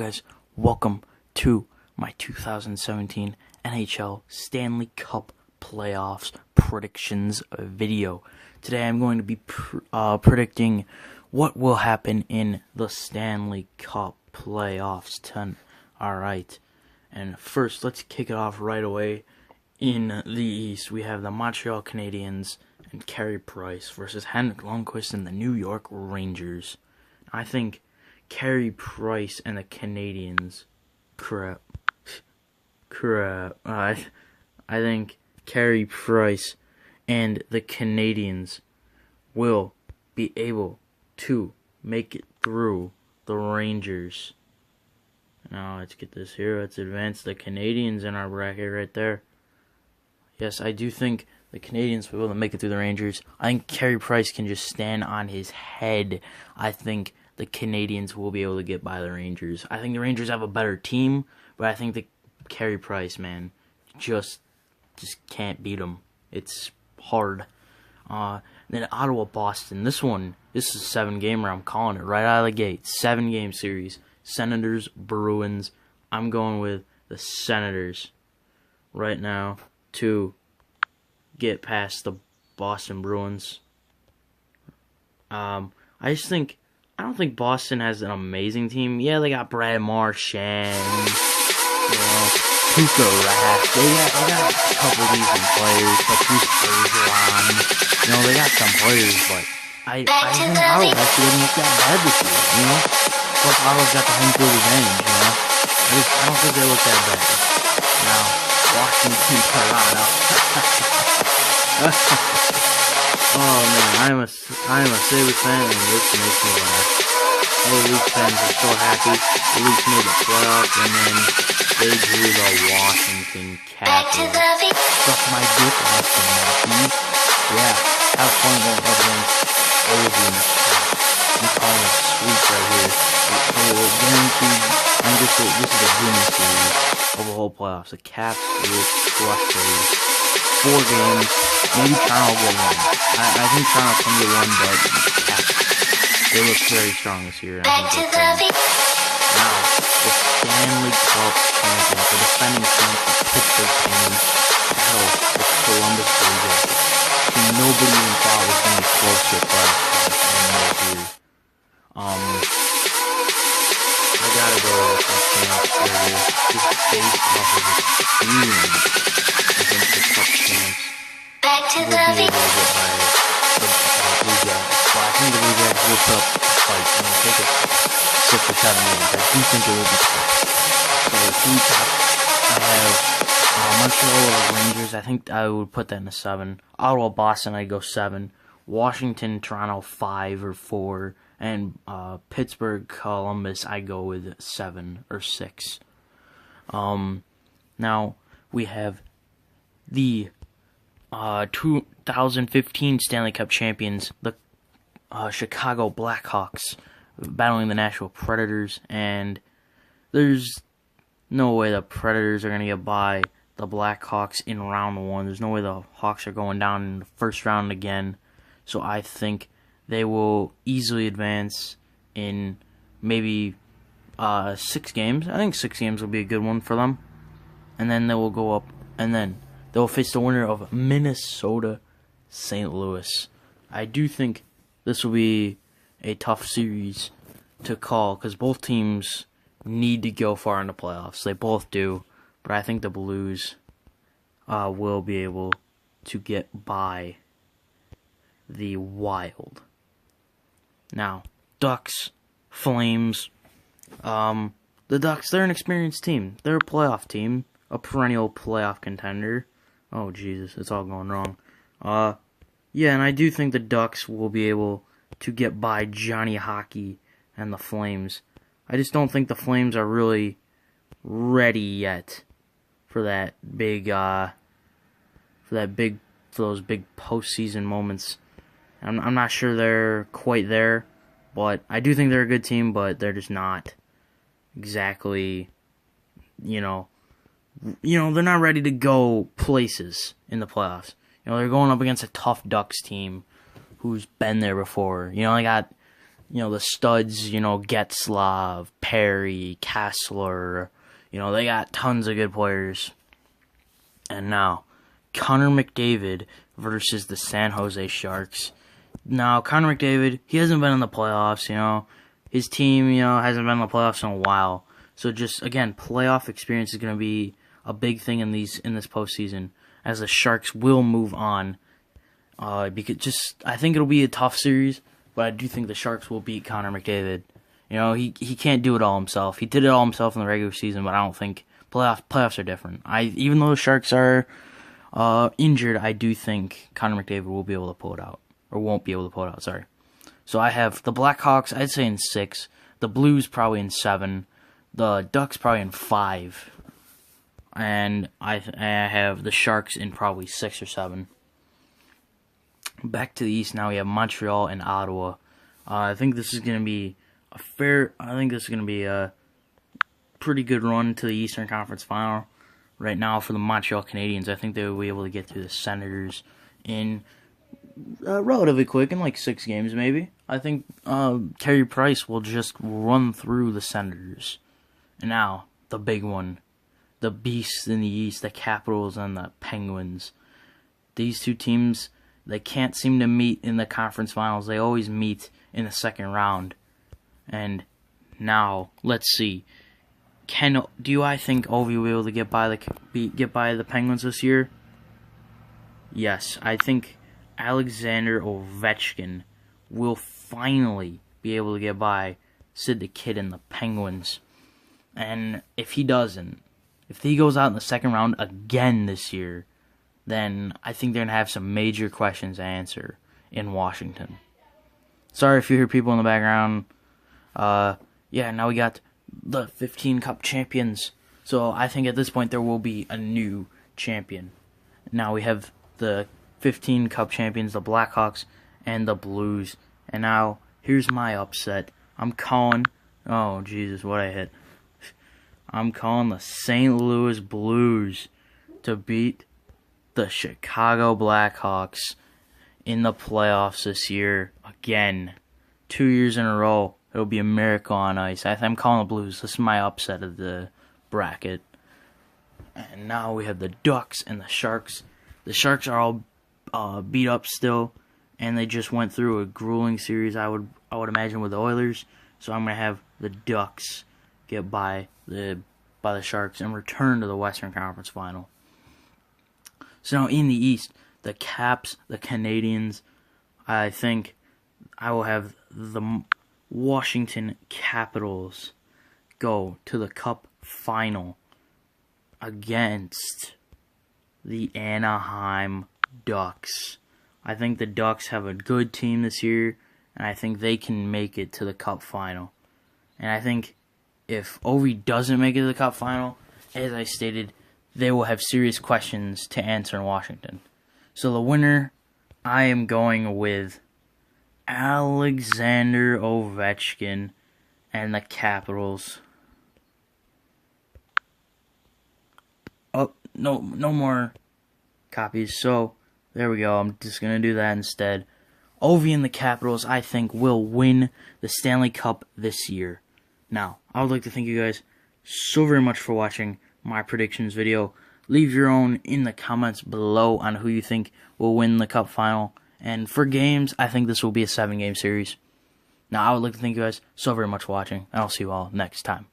guys, welcome to my 2017 NHL Stanley Cup Playoffs predictions video. Today I'm going to be predicting what will happen in the Stanley Cup Playoffs. Alright, and first let's kick it off right away. In the East, we have the Montreal Canadiens and Carey Price versus Henrik Lundqvist and the New York Rangers. I think Carey Price and the Canadiens, I think Carey Price and the Canadiens will be able to make it through the Rangers. Now let's get this here. Let's advance the Canadiens in our bracket right there. Yes, I do think the Canadiens will be able to make it through the Rangers. I think Carey Price can just stand on his head. I think the Canadiens will be able to get by the Rangers. I think the Rangers have a better team, but I think the Carey Price, man, just can't beat them. It's hard. Then Ottawa, Boston. This is a 7-gamer. I'm calling it right out of the gate. 7-game series. Senators, Bruins. I'm going with the Senators right now to get past the Boston Bruins. I don't think Boston has an amazing team. Yeah, they got Brad Marchand, Tuukka Rask. They got a couple decent players, Patrice Bergeron. They got some players, but I think Ottawa actually didn't look that bad this year, Plus, Ottawa's got the home field advantage, I don't think they look that bad. Now, Washington, Toronto. Oh man, I'm a Sabres fan, and this makes me laugh. All the Leafs fans are so happy. The Leafs made the playoffs, and then they drew the Washington Capitals. Suck my dick, Austin Matthews. Yeah, have fun going up against Ovi. I'm calling it sweep right here. Guaranteed. This is a winning series of the whole playoffs. The Caps will crush the 4 games. Maybe Toronto will win. I think Toronto can get one, but Caps, they look very strong this year. I think they can. Now, the Stanley Cup champions, the defending champions, the Pittsburgh Penguins, battle the Columbus Blue Jackets, who nobody even thought was going to be close to a playoff spot here. I gotta go with the champs here. Just based off of the experience against the Cup champs. Will be able to get by the Blue Jackets. But I think the Blue Jackets will put up a fight and take it 6 or 7 games. I do think it will be tough. So to recap, I have Montreal Rangers. I think I would put that in a 7. Ottawa, Boston, I'd go 7. Washington, Toronto, 5 or 4. And Pittsburgh, Columbus, I go with 7 or 6. Now we have the 2015 Stanley Cup champions, the Chicago Blackhawks, battling the Nashville Predators, and there's no way the Predators are going to get by the Blackhawks in round 1. There's no way the Hawks are going down in the first round again. So I think they will easily advance in maybe 6 games. I think 6 games will be a good one for them. And then they will go up, and then they'll face the winner of Minnesota, St. Louis. I do think this will be a tough series to call because both teams need to go far in the playoffs. They both do, but I think the Blues will be able to get by the Wild. Now, Ducks, Flames. The Ducks, they're an experienced team. They're a playoff team, a perennial playoff contender. Oh, Jesus, it's all going wrong. Yeah, and I do think the Ducks will be able to get by Johnny Hockey and the Flames. I just don't think the Flames are really ready yet for that big, for those big postseason moments. I'm not sure they're quite there, but I do think they're a good team, but they're just not exactly, they're not ready to go places in the playoffs. They're going up against a tough Ducks team who's been there before. They got the studs, Getzlav, Perry, Kessler, they got tons of good players. And now, Connor McDavid versus the San Jose Sharks. Now, Connor McDavid, he hasn't been in the playoffs, his team, hasn't been in the playoffs in a while. So just, again, playoff experience is going to be a big thing in this postseason, as the Sharks will move on. Because I think it'll be a tough series, but I do think the Sharks will beat Connor McDavid. He can't do it all himself. He did it all himself in the regular season, but I don't think playoffs are different. Even though the Sharks are injured, I do think Connor McDavid will be able to pull it out. Or won't be able to pull it out, sorry. So I have the Blackhawks, I'd say in 6. The Blues probably in 7. The Ducks probably in 5. And I have the Sharks in probably 6 or 7. Back to the East now, we have Montreal and Ottawa. I think this is going to be a pretty good run to the Eastern Conference Final. Right now for the Montreal Canadiens, I think they will be able to get through the Senators in relatively quick, in like 6 games maybe. I think Carey Price will just run through the Senators. And now, the big one. The beasts in the East, the Capitals and the Penguins. These two teams, they can't seem to meet in the conference finals. They always meet in the second round. And now, let's see. Do I think Ovi will be able to get by the Penguins this year? Yes, I think Alexander Ovechkin will finally be able to get by Sid the Kid and the Penguins. And if he doesn't, if he goes out in the second round again this year, then I think they're going to have some major questions to answer in Washington. Sorry if you hear people in the background. Now we got the 15 Cup champions. So I think at this point there will be a new champion. Now we have the 15 Cup champions, the Blackhawks and the Blues. And now, here's my upset. I'm calling... Oh, Jesus, what I hit. I'm calling the St. Louis Blues to beat the Chicago Blackhawks in the playoffs this year. Again, 2 years in a row. It'll be a miracle on ice. I'm calling the Blues. This is my upset of the bracket. And now we have the Ducks and the Sharks. The Sharks are all beat up still, and they just went through a grueling series, I would imagine, with the Oilers. So I'm going to have the Ducks get by the Sharks and return to the Western Conference Final. So now in the East, the Caps, the Canadiens, I think I will have the Washington Capitals go to the Cup Final against the Anaheim Ducks. I think the Ducks have a good team this year, and I think they can make it to the Cup Final. And I think if Ovi doesn't make it to the Cup Final, as I stated, they will have serious questions to answer in Washington. So the winner, I am going with Alexander Ovechkin and the Capitals. Oh, no more copies. So, there we go. I'm just going to do that instead. Ovi and the Capitals, I think, will win the Stanley Cup this year. Now, I would like to thank you guys so very much for watching my predictions video. Leave your own in the comments below on who you think will win the Cup Final. And for games, I think this will be a 7-game series. Now, I would like to thank you guys so very much for watching, and I'll see you all next time.